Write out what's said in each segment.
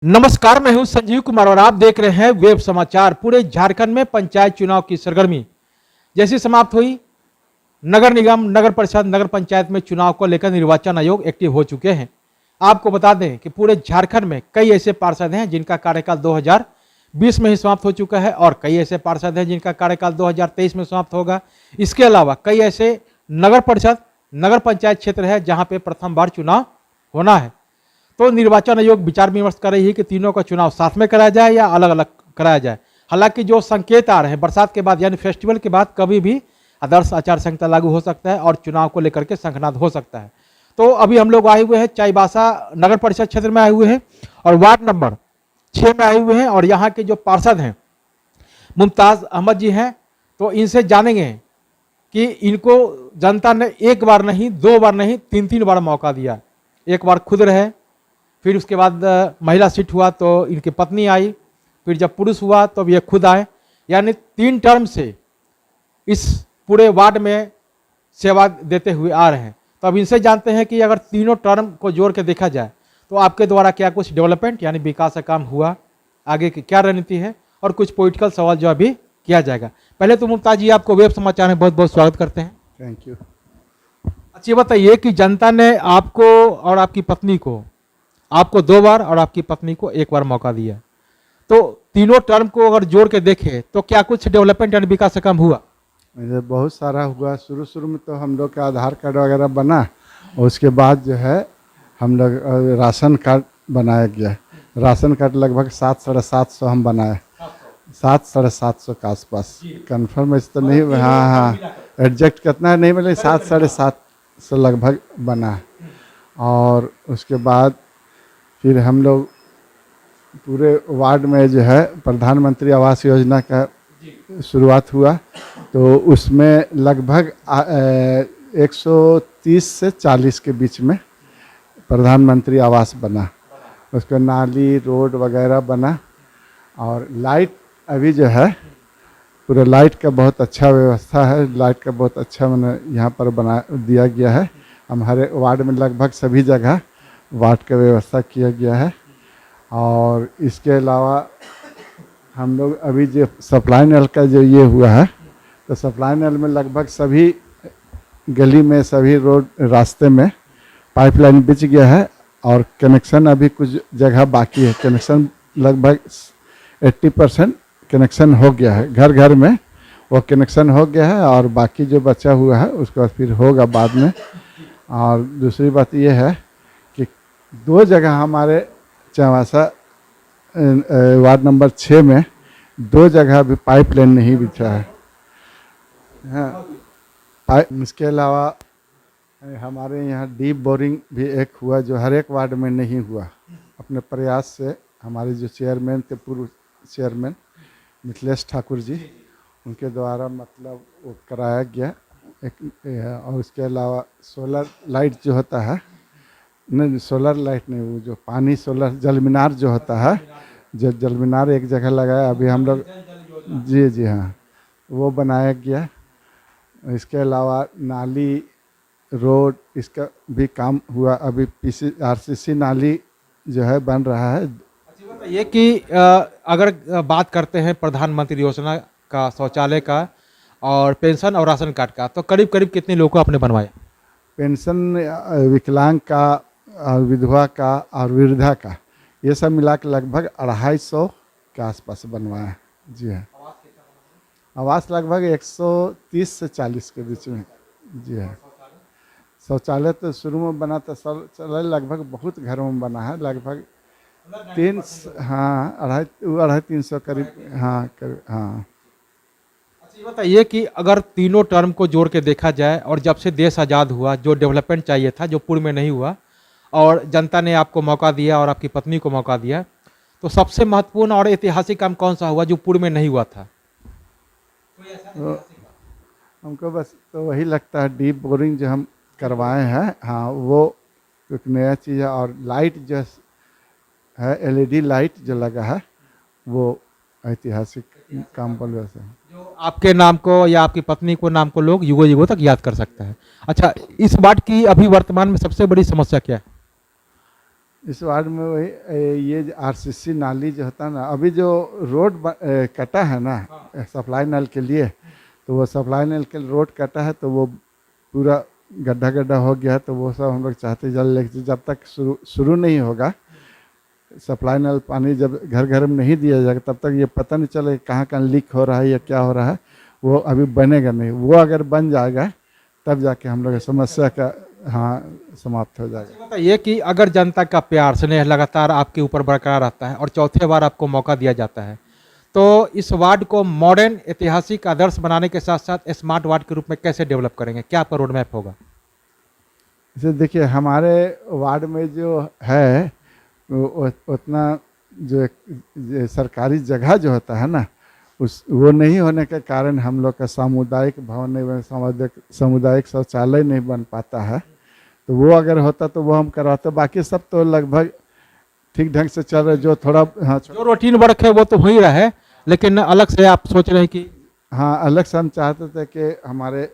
नमस्कार, मैं हूं संजीव कुमार और आप देख रहे हैं वेब समाचार। पूरे झारखंड में पंचायत चुनाव की सरगर्मी जैसी समाप्त हुई, नगर निगम, नगर परिषद, नगर पंचायत में चुनाव को लेकर निर्वाचन आयोग एक्टिव हो चुके हैं। आपको बता दें कि पूरे झारखंड में कई ऐसे पार्षद हैं जिनका कार्यकाल 2020 में ही समाप्त हो चुका है और कई ऐसे पार्षद हैं जिनका कार्यकाल 2023 में समाप्त होगा। इसके अलावा कई ऐसे नगर परिषद, नगर पंचायत क्षेत्र है जहां पे प्रथम बार चुनाव होना है। तो निर्वाचन आयोग विचार विमर्श कर रही है कि तीनों का चुनाव साथ में कराया जाए या अलग अलग कराया जाए। हालांकि जो संकेत आ रहे हैं, बरसात के बाद यानी फेस्टिवल के बाद कभी भी आदर्श आचार संहिता लागू हो सकता है और चुनाव को लेकर के शंखनाद हो सकता है। तो अभी हम लोग आए हुए हैं चाईबासा नगर परिषद क्षेत्र में आए हुए हैं और वार्ड नंबर 6 में आए हुए हैं और यहाँ के जो पार्षद हैं मुमताज अहमद जी हैं। तो इनसे जानेंगे कि इनको जनता ने एक बार नहीं, 2 बार नहीं, 3 बार मौका दिया। एक बार खुद रहे, फिर उसके बाद महिला सीट हुआ तो इनकी पत्नी आई, फिर जब पुरुष हुआ तो अब ये खुद आए, यानी 3 टर्म से इस पूरे वार्ड में सेवा देते हुए आ रहे हैं। तो अब इनसे जानते हैं कि अगर तीनों टर्म को जोड़ के देखा जाए तो आपके द्वारा क्या कुछ डेवलपमेंट यानी विकास का काम हुआ, आगे की क्या रणनीति है और कुछ पॉलिटिकल सवाल जो अभी किया जाएगा। पहले तो मुमताज जी, आपको वेब समाचार में बहुत बहुत स्वागत करते हैं। Thank you. अच्छा, ये बताइए कि जनता ने आपको और आपकी पत्नी को, आपको 2 बार और आपकी पत्नी को 1 बार मौका दिया, तो तीनों टर्म को अगर जोड़ के देखें तो क्या कुछ डेवलपमेंट यानी विकास का काम हुआ? मुझे बहुत सारा हुआ। शुरू में तो हम लोग का आधार कार्ड वगैरह बना और उसके बाद जो है हम लोग राशन कार्ड बनाया गया। राशन कार्ड लगभग 700-750 हम बनाए, 700-750 के आसपास। कन्फर्म ऐसे तो नहीं, हाँ, एग्जैक्ट कितना नहीं मिले, 700-750 लगभग बना। और उसके बाद फिर हम लोग पूरे वार्ड में जो है प्रधानमंत्री आवास योजना का शुरुआत हुआ, तो उसमें लगभग 130 से 40 के बीच में प्रधानमंत्री आवास बना। उसका नाली, रोड वगैरह बना। और लाइट अभी जो है पूरा लाइट का बहुत अच्छा व्यवस्था है। लाइट का बहुत अच्छा मैंने यहाँ पर बना दिया गया है। हमारे वार्ड में लगभग सभी जगह वार्ड का व्यवस्था किया गया है। और इसके अलावा हम लोग अभी जो सप्लाई नल का जो ये हुआ है, तो सप्लाई नल में लगभग सभी गली में, सभी रोड रास्ते में पाइपलाइन बिछ गया है और कनेक्शन अभी कुछ जगह बाकी है। कनेक्शन लगभग 80% कनेक्शन हो गया है, घर घर में वो कनेक्शन हो गया है और बाकी जो बचा हुआ है उसका फिर होगा बाद में। और दूसरी बात ये है कि 2 जगह हमारे चाईबासा वार्ड नंबर 6 में 2 जगह भी पाइपलाइन नहीं बिछा है। हाँ, इसके अलावा हमारे यहाँ डीप बोरिंग भी एक हुआ जो हर एक वार्ड में नहीं हुआ। अपने प्रयास से हमारे जो चेयरमैन थे, पूर्व चेयरमैन मिथिलेश ठाकुर जी, उनके द्वारा मतलब वो कराया गया एक। और उसके अलावा सोलर लाइट जो होता है, नहीं सोलर लाइट नहीं, वो जो पानी सोलर जल मीनार जो होता है, जो जल मीनार एक जगह लगाया अभी हम लोग, जी हाँ, वो बनाया गया। इसके अलावा नाली, रोड, इसका भी काम हुआ। अभी RCC नाली जो है बन रहा है। अच्छा, बताइए कि अगर बात करते हैं प्रधानमंत्री योजना का, शौचालय का और पेंशन और राशन कार्ड का, तो करीब करीब कितने लोगों को आपने बनवाया? पेंशन, विकलांग का और विधवा का और वृद्धा का, ये सब मिला के लगभग 250 के आसपास बनवाया। जी हाँ, आवास लगभग 130 से 40 के बीच में। जी हाँ, शौचालय तो शुरू में बना था, शौचालय लगभग बहुत घरों में बना है, लगभग 250-300 करीब। हाँ हाँ। अच्छा, ये बताइए कि अगर तीनों टर्म को जोड़ के देखा जाए और जब से देश आज़ाद हुआ, जो डेवलपमेंट चाहिए था, जो पूर्व में नहीं हुआ, और जनता ने आपको मौका दिया और आपकी पत्नी को मौका दिया, तो सबसे महत्वपूर्ण और ऐतिहासिक काम कौन सा हुआ जो पूर्व में नहीं हुआ था? तो हमको बस तो वही लगता है, डीप बोरिंग जो हम करवाए हैं, हाँ, वो एक नया चीज़ है। और लाइट जो है, LED लाइट जो लगा है, वो ऐतिहासिक काम बोल रहे हैं, जो आपके नाम को या आपकी पत्नी को नाम को लोग युगों युगों तक याद कर सकता है। अच्छा, इस वार्ड की अभी वर्तमान में सबसे बड़ी समस्या क्या है? इस वार्ड में वही ये आरसीसी नाली जो होता है ना, अभी जो रोड कटा है ना सप्लाई नल के लिए, तो वो सप्लाई नल के रोड कटा है तो वो पूरा गड्ढा गड्ढा हो गया है। तो वो सब हम लोग चाहते जल, लेकिन जब तक शुरू नहीं होगा सप्लाई नल पानी, जब घर घर में नहीं दिया जाएगा तब तक ये पता नहीं चले कहाँ कहाँ लीक हो रहा है या क्या हो रहा है, वो अभी बनेगा नहीं। वो अगर बन जाएगा तब जाके हम लोग समस्या का समाप्त हो जाएगा। बताइए कि अगर जनता का प्यार स्नेह लगातार आपके ऊपर बरकरार रहता है और चौथे बार आपको मौका दिया जाता है, तो इस वार्ड को मॉडर्न ऐतिहासिक आदर्श बनाने के साथ साथ स्मार्ट वार्ड के रूप में कैसे डेवलप करेंगे, क्या आपका रोड मैप होगा? जैसे देखिए हमारे वार्ड में जो है उतना जो सरकारी जगह जो होता है ना, वो नहीं होने के कारण हम लोग का सामुदायिक भवन नहीं, सामुदायिक शौचालय नहीं बन पाता है। तो वो अगर होता तो वो हम करवाते, बाकी सब तो लगभग ठीक ढंग से चल रहे। जो थोड़ा जो रूटीन वर्क है वो तो हो ही रहा है, लेकिन अलग से आप सोच रहे हैं कि अलग से हम चाहते थे कि हमारे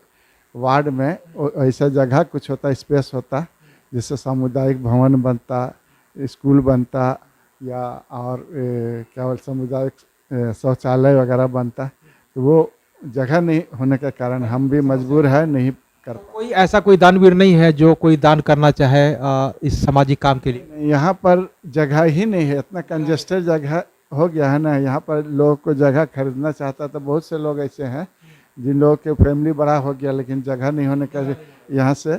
वार्ड में ऐसा जगह कुछ होता, स्पेस होता, जिससे सामुदायिक भवन बनता, स्कूल बनता, या और क्या बोल सामुदायिक शौचालय वगैरह बनता। तो वो जगह नहीं होने के कारण हम भी मजबूर है नहीं कर। कोई ऐसा कोई दानवीर नहीं है जो कोई दान करना चाहे इस सामाजिक काम के लिए? यहाँ पर जगह ही नहीं है, इतना कंजेस्टेड जगह हो गया है ना। यहाँ पर लोग को जगह खरीदना चाहता, तो बहुत से लोग ऐसे हैं जिन लोगों के फैमिली बड़ा हो गया लेकिन जगह नहीं होने का यहाँ से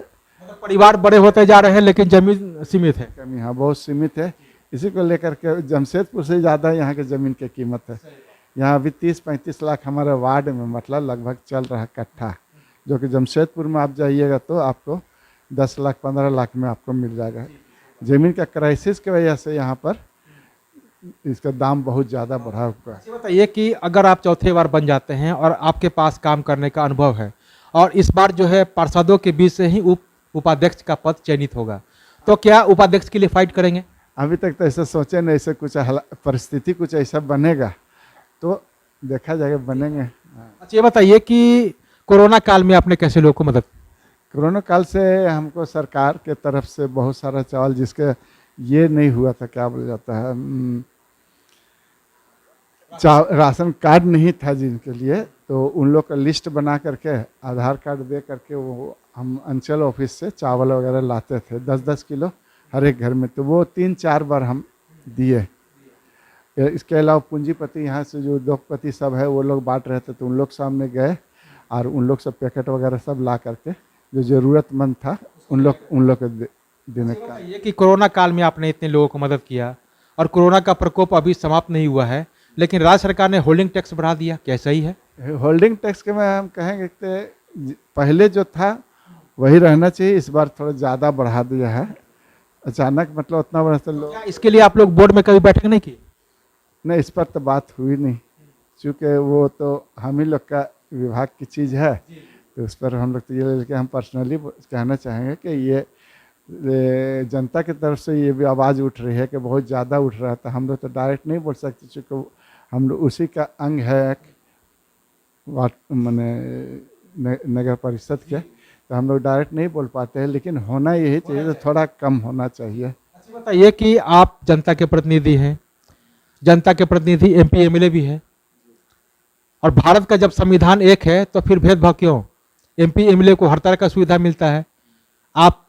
परिवार बड़े होते जा रहे हैं लेकिन जमीन सीमित है। कमी यहाँ बहुत सीमित है। इसी को लेकर के जमशेदपुर से ज़्यादा यहाँ के ज़मीन की कीमत है। यहाँ अभी 30-35 लाख हमारे वार्ड में मतलब लगभग चल रहा है कट्ठा, जो कि जमशेदपुर में आप जाइएगा तो आपको 10 लाख 15 लाख में आपको मिल जाएगा। ज़मीन का क्राइसिस की वजह से यहाँ पर इसका दाम बहुत ज़्यादा बढ़ा हुआ है। बताइए कि अगर आप चौथे बार बन जाते हैं और आपके पास काम करने का अनुभव है और इस बार जो है पार्षदों के बीच से ही उपाध्यक्ष का पद चयनित होगा, तो क्या उपाध्यक्ष के लिए फाइट करेंगे? अभी तक तो ऐसा सोचे नहीं, ऐसे कुछ परिस्थिति कुछ ऐसा बनेगा तो देखा जाएगा, बनेंगे। अच्छा ये बताइए कि कोरोना काल में आपने कैसे लोगों को मदद? कोरोना काल से हमको सरकार के तरफ से बहुत सारा चावल, जिसके ये नहीं हुआ था, क्या बोला जाता है, राशन कार्ड नहीं था जिनके लिए, तो उन लोग का लिस्ट बना करके आधार कार्ड दे करके वो हम अंचल ऑफिस से चावल वगैरह लाते थे 10-10 किलो हर एक घर में। तो वो 3-4 बार हम दिए। इसके अलावा पूंजीपति यहाँ से जो उद्योगपति सब है वो लोग बांट रहे थे, तो उन लोग सामने गए और उन लोग सब पैकेट वगैरह सब ला करके जो ज़रूरतमंद था उन लोग को देने का। ये कि कोरोना काल में आपने इतने लोगों को मदद किया और कोरोना का प्रकोप अभी समाप्त नहीं हुआ है, लेकिन राज्य सरकार ने होल्डिंग टैक्स बढ़ा दिया, क्या सही है? होल्डिंग टैक्स के में हम कहेंगे कि पहले जो था वही रहना चाहिए, इस बार थोड़ा ज़्यादा बढ़ा दिया है अचानक, मतलब उतना बड़ा तो लोग। इसके लिए आप लोग बोर्ड में कभी बैठक नहीं की? नहीं, इस पर तो बात हुई नहीं, क्योंकि वो तो हम ही लोग का विभाग की चीज़ है, तो उस पर हम लोग तो ये लेके हम पर्सनली कहना चाहेंगे कि ये जनता की तरफ से ये भी आवाज़ उठ रही है कि बहुत ज़्यादा उठ रहा था। हम लोग तो डायरेक्ट नहीं बोल सकते, चूँकि हम लोग उसी का अंग है मैंने नगर परिषद के, तो हम लोग डायरेक्ट नहीं बोल पाते हैं, लेकिन होना यही चाहिए, तो थोड़ा कम होना चाहिए। बताइए कि आप जनता के प्रतिनिधि हैं, जनता के प्रतिनिधि MP MLA भी है, और भारत का जब संविधान एक है तो फिर भेदभाव क्यों? MP MLA को हर तरह का सुविधा मिलता है। आप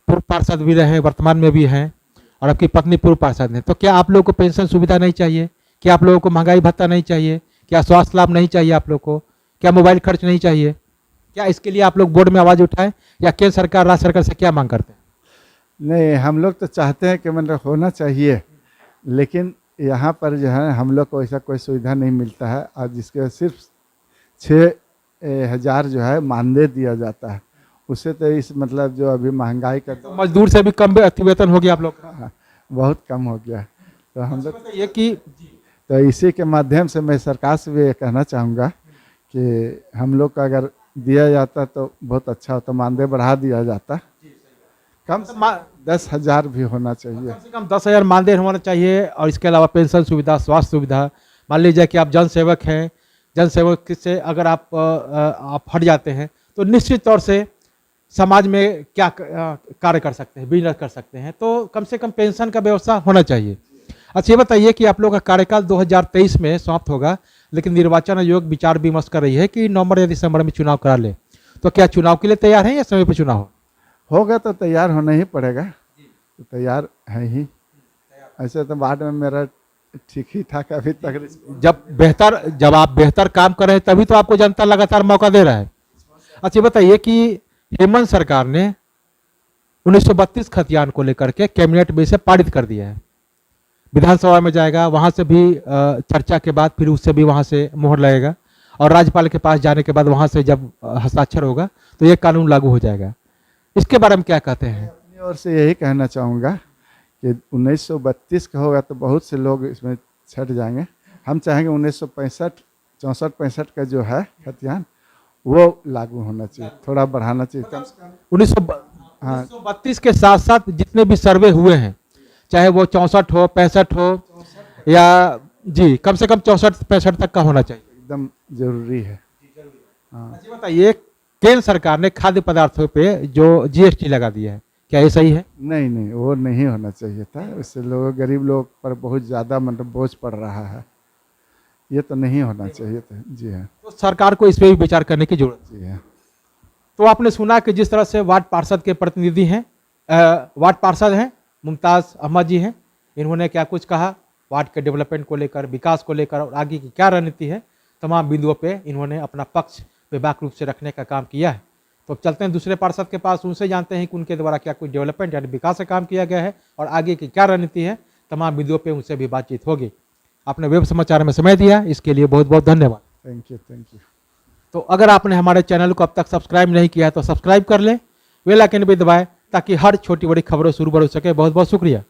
पूर्व पार्षद भी रहे, वर्तमान में भी हैं, और आपकी पत्नी पूर्व पार्षद हैं, तो क्या आप लोगों को पेंशन सुविधा नहीं चाहिए? क्या आप लोगों को महंगाई भत्ता नहीं चाहिए? क्या स्वास्थ्य लाभ नहीं चाहिए आप लोग को? क्या मोबाइल खर्च नहीं चाहिए? क्या इसके लिए आप लोग बोर्ड में आवाज़ उठाएं, या केंद्र सरकार राज्य सरकार से क्या मांग करते हैं? नहीं, हम लोग तो चाहते हैं कि मतलब होना चाहिए, लेकिन यहाँ पर जो है हम लोग को ऐसा कोई सुविधा नहीं मिलता है, और जिसके सिर्फ 6,000 जो है मानदेय दिया जाता है, उससे तो इस मतलब जो अभी महंगाई का तो मजदूर से भी कम वेतन हो गया आप लोग का? बहुत कम हो गया। तो हम लोग ये कि तो इसी के माध्यम से मैं सरकार से भी ये कहना चाहूँगा कि हम लोग का अगर दिया जाता तो बहुत अच्छा होता, मानदेय बढ़ा दिया जाता, कम से 10,000 भी होना चाहिए, कम से कम 10,000 मानदेय होना चाहिए। और इसके अलावा पेंशन सुविधा, स्वास्थ्य सुविधा, मान लीजिए कि आप जन सेवक हैं, जन सेवक से अगर आप हट जाते हैं तो निश्चित तौर से समाज में क्या कार्य कर सकते हैं, बिजनेस कर सकते हैं, तो कम से कम पेंशन का व्यवस्था होना चाहिए। अच्छा ये बताइए कि आप लोग का कार्यकाल 2023 में समाप्त होगा, लेकिन निर्वाचन आयोग विचार विमर्श कर रही है कि नवंबर या दिसंबर में चुनाव करा ले, तो क्या चुनाव के लिए तैयार हैं या समय पर चुनाव होगा तो तैयार होना ही पड़ेगा, तो तैयार है ही। ऐसे तो वार्ड में मेरा ठीक ही था अभी तक। जब आप बेहतर काम कर रहे हैं तभी तो आपको जनता लगातार मौका दे रहा है। अच्छा बताइए कि हेमंत सरकार ने 1932 खतियान को लेकर के कैबिनेट में इसे पारित कर दिया है, विधानसभा में जाएगा, वहां से भी चर्चा के बाद फिर उससे भी वहां से मोहर लगेगा और राज्यपाल के पास जाने के बाद वहां से जब हस्ताक्षर होगा तो ये कानून लागू हो जाएगा। इसके बारे में क्या कहते हैं? अपनी ओर से यही कहना चाहूँगा कि 1932 का होगा तो बहुत से लोग इसमें छट जाएंगे। हम चाहेंगे 1965 64-65 का जो है खतियान वो लागू होना चाहिए, थोड़ा बढ़ाना चाहिए कम से कम। 1932 के साथ साथ जितने भी सर्वे हुए हैं, चाहे वो 64 हो 65 हो या जी, कम से कम 64-65 तक का होना चाहिए, एकदम जरूरी है। हाँ। अच्छा बताइए, केंद्र सरकार ने खाद्य पदार्थों पे जो जीएसटी लगा दिया है, क्या ये सही है? नहीं नहीं, वो नहीं होना चाहिए था, उससे लोग गरीब लोग पर बहुत ज़्यादा मतलब बोझ पड़ रहा है, ये तो नहीं होना चाहिए था। जी हाँ, तो सरकार को इस पर भी विचार करने की जरूरत है। जी हाँ। तो आपने सुना कि जिस तरह से वार्ड पार्षद के प्रतिनिधि हैं, वार्ड पार्षद हैं मुमताज़ अहमद जी हैं, इन्होंने क्या कुछ कहा वार्ड के डेवलपमेंट को लेकर, विकास को लेकर और आगे की क्या रणनीति है, तमाम बिंदुओं पे इन्होंने अपना पक्ष बेबाक रूप से रखने का काम किया है। तो अब चलते हैं दूसरे पार्षद के पास, उनसे जानते हैं कि उनके द्वारा क्या कुछ डेवलपमेंट यानी विकास का काम किया गया है और आगे की क्या रणनीति है, तमाम बिंदुओं पे उनसे भी बातचीत होगी। आपने वेब समाचार में समय दिया, इसके लिए बहुत बहुत धन्यवाद। Thank you, thank you. तो अगर आपने हमारे चैनल को अब तक सब्सक्राइब नहीं किया है तो सब्सक्राइब कर लें, बेल आइकन भी दबाएं ताकि हर छोटी बड़ी खबरों से रूबरू हो सके। बहुत बहुत शुक्रिया।